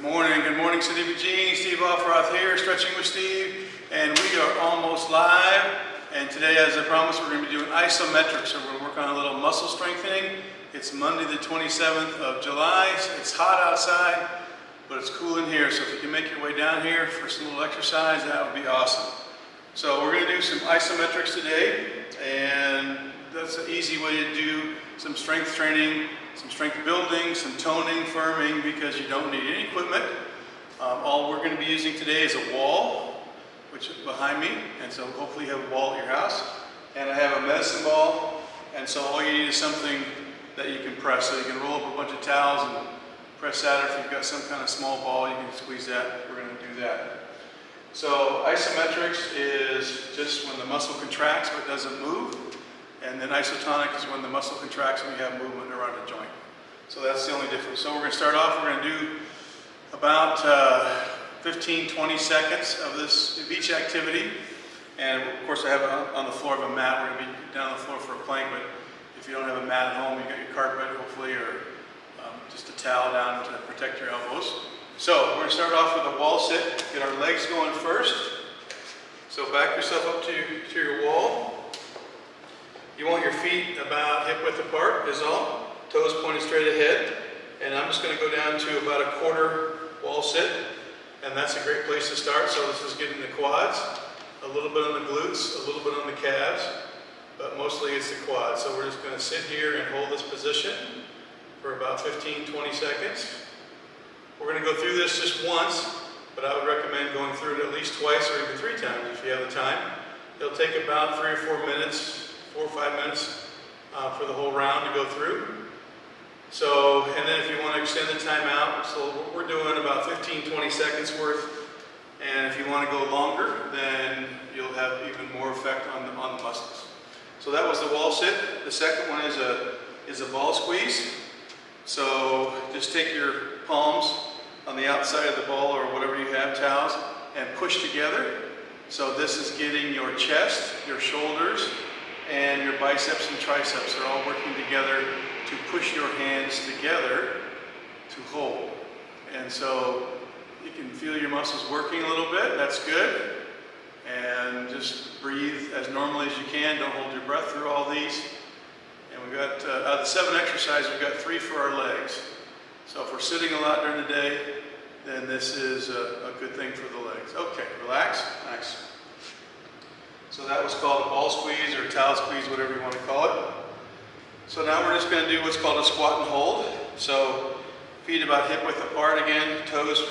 Good morning, City of Eugene. Steve Offroth here, Stretching with Steve, and we are almost live. And today, as I promised, we're going to be doing isometrics, so we're going to work on a little muscle strengthening. It's Monday the 27th of July. So it's hot outside, but it's cool in here, so if you can make your way down here for some little exercise, that would be awesome. So we're going to do some isometrics today, and that's an easy way to do some strength training, some strength building, some toning, firming, because you don't need any equipment. All we're going to be using today is a wall, which is behind me, and so hopefully you have a wall at your house. And I have a medicine ball, and so all you need is something that you can press. So you can roll up a bunch of towels and press that, or if you've got some kind of small ball, you can squeeze that. We're going to do that. So isometrics is just when the muscle contracts but doesn't move. And then isotonic is when the muscle contracts and you have movement around the joint. So that's the only difference. So we're going to start off, we're going to do about 15-20 seconds of each activity. And of course I have it on the floor of a mat. We're going to be down on the floor for a plank, but if you don't have a mat at home, you got your carpet hopefully, or just a towel down to protect your elbows. So we're going to start off with a wall sit. Get our legs going first. So back yourself up to your wall. You want your feet about hip width apart is all. Toes pointed straight ahead. And I'm just going to go down to about a quarter wall sit. And that's a great place to start. So this is getting the quads, a little bit on the glutes, a little bit on the calves, but mostly it's the quads. So we're just going to sit here and hold this position for about 15-20 seconds. We're going to go through this just once, but I would recommend going through it at least twice or even 3 times if you have the time. It'll take about 3 or 4 minutes. 4 or 5 minutes for the whole round to go through. So, and then if you want to extend the time out, so we're doing about 15-20 seconds worth. And if you want to go longer, then you'll have even more effect on the muscles. So that was the wall sit. The second one is a ball squeeze. So just take your palms on the outside of the ball or whatever you have, towels, and push together. So this is getting your chest, your shoulders, and your biceps and triceps are all working together to push your hands together to hold. And so you can feel your muscles working a little bit. That's good. And just breathe as normally as you can. Don't hold your breath through all these. And we've got, out of the 7 exercises, we've got 3 for our legs. So if we're sitting a lot during the day, then this is a good thing for the legs. Okay, relax. Nice. So that was called a ball squeeze or towel squeeze, whatever you want to call it. So now we're just going to do what's called a squat and hold. So feet about hip width apart again, toes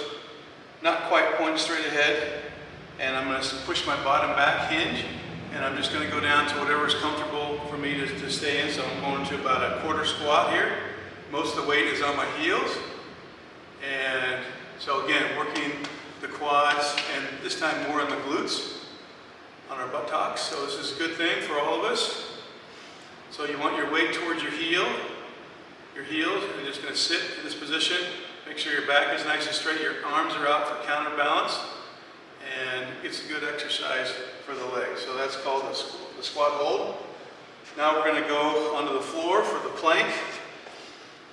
not quite pointed straight ahead. And I'm going to push my bottom back hinge. And I'm just going to go down to whatever is comfortable for me to stay in. So I'm going to about a quarter squat here. Most of the weight is on my heels. And so again, working the quads and this time more on the glutes, on our buttocks. So this is a good thing for all of us. So you want your weight towards your heels. You're just going to sit in this position. Make sure your back is nice and straight. Your arms are out for counterbalance. And it's a good exercise for the legs. So that's called the squat hold. Now we're going to go onto the floor for the plank.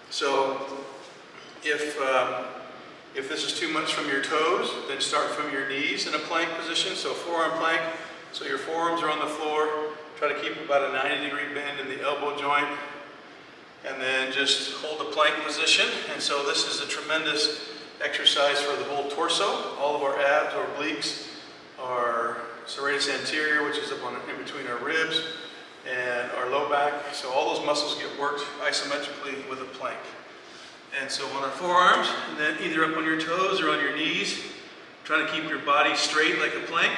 So if this is too much from your toes, then start from your knees in a plank position. So forearm plank. So your forearms are on the floor. Try to keep about a 90-degree bend in the elbow joint. And then just hold the plank position. And so this is a tremendous exercise for the whole torso. All of our abs, our obliques, our serratus anterior, which is up in between our ribs, and our low back. So all those muscles get worked isometrically with a plank. And so on our forearms, and then either up on your toes or on your knees, trying to keep your body straight like a plank.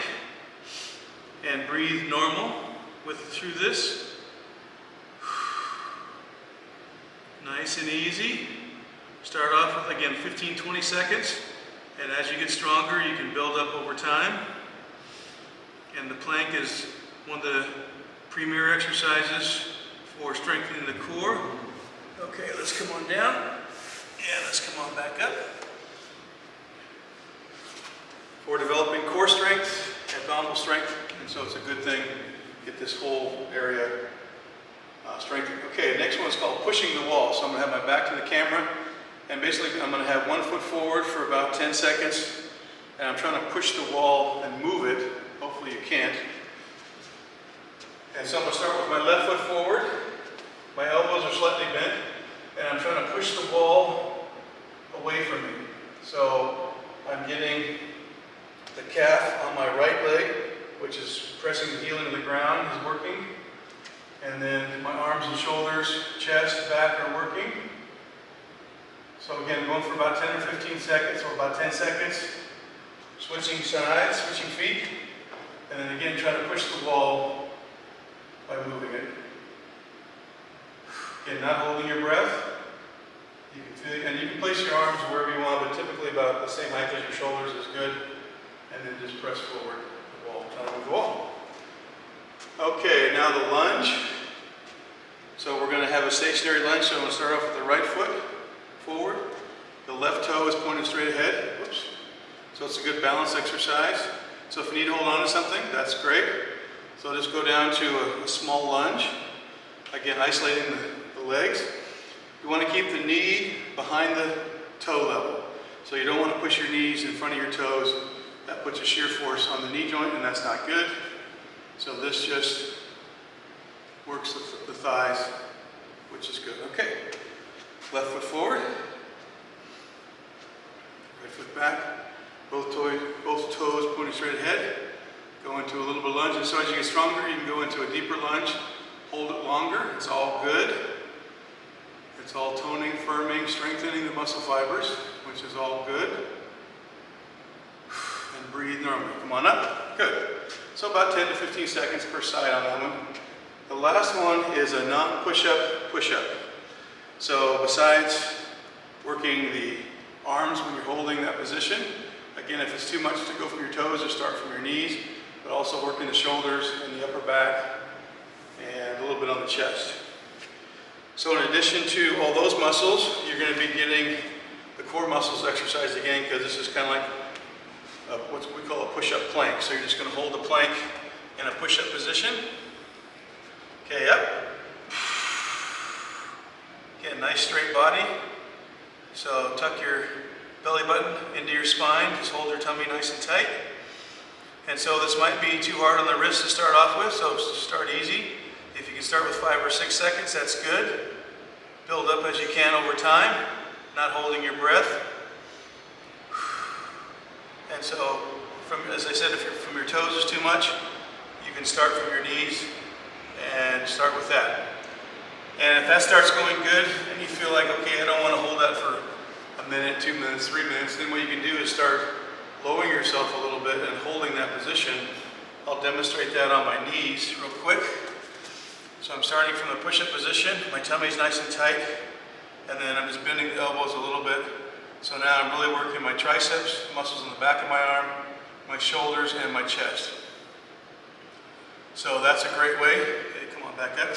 And breathe normal through this. Nice and easy. Start off with, again, 15-20 seconds. And as you get stronger, you can build up over time. And the plank is one of the premier exercises for strengthening the core. Okay, let's come on down. And let's come on back up. For developing core strength, abdominal strength. And so it's a good thing to get this whole area strengthened. Okay, the next one is called pushing the wall. So I'm going to have my back to the camera And basically I'm going to have 1 foot forward for about 10 seconds, and I'm trying to push the wall and move it. Hopefully you can't. And so I'm going to start with my left foot forward. My elbows are slightly bent, and I'm trying to push the wall away from me. So I'm getting the calf on my right leg, which is pressing the heel into the ground, is working. And then my arms and shoulders, chest, back are working. So again, going for about 10 or 15 seconds, or about 10 seconds. Switching sides, switching feet. And then again, trying to push the wall by moving it. Again, not holding your breath. You can feel, and you can place your arms wherever you want, but typically about the same height as your shoulders is good. And then just press forward the wall, trying to move the wall. Okay, now the lunge. So we're going to have a stationary lunge, so I'm going to start off with the right foot forward. The left toe is pointed straight ahead. Whoops. So it's a good balance exercise. So if you need to hold on to something, that's great. So I'll just go down to a small lunge. Again, isolating the legs. You want to keep the knee behind the toe level. So you don't want to push your knees in front of your toes. That puts a shear force on the knee joint, and that's not good. So this just works the thighs, which is good. Okay. Left foot forward. Right foot back. Both toes pointing straight ahead. Go into a little bit of lunge. And so as you get stronger, you can go into a deeper lunge. Hold it longer. It's all good. It's all toning, firming, strengthening the muscle fibers, which is all good. And breathe normally. Come on up. Good. So about 10 to 15 seconds per side on that one. The last one is a non-push-up push-up. So besides working the arms when you're holding that position, again, if it's too much to go from your toes, just start from your knees, but also working the shoulders and the upper back and a little bit on the chest. So in addition to all those muscles, you're going to be getting the core muscles exercised again, because this is kind of like what we call a push-up plank. So you're just going to hold the plank in a push-up position. Okay, up. Again, nice straight body. So tuck your belly button into your spine. Just hold your tummy nice and tight. And so this might be too hard on the wrist to start off with, so start easy. If you can start with 5 or 6 seconds, that's good. Build up as you can over time, not holding your breath. And so, as I said, if from your toes is too much, you can start from your knees and start with that. And if that starts going good and you feel like, okay, I don't want to hold that for a minute, 2 minutes, 3 minutes, then what you can do is start lowering yourself a little bit and holding that position. I'll demonstrate that on my knees real quick. So I'm starting from the push-up position. My tummy's nice and tight, and then I'm just bending the elbows a little bit. So now I'm really working my triceps, muscles in the back of my arm, my shoulders, and my chest. So that's a great way. Okay, come on back up.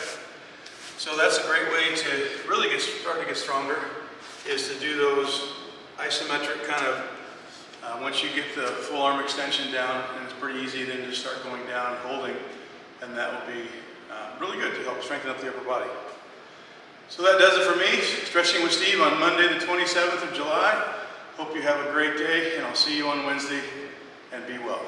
So that's a great way to really start to get stronger, is to do those isometric kind of, once you get the full arm extension down, and it's pretty easy, then just start going down and holding, and that will be really good to help strengthen up the upper body. So that does it for me. Stretching with Steve on Monday the 27th of July. Hope you have a great day, and I'll see you on Wednesday, and be well.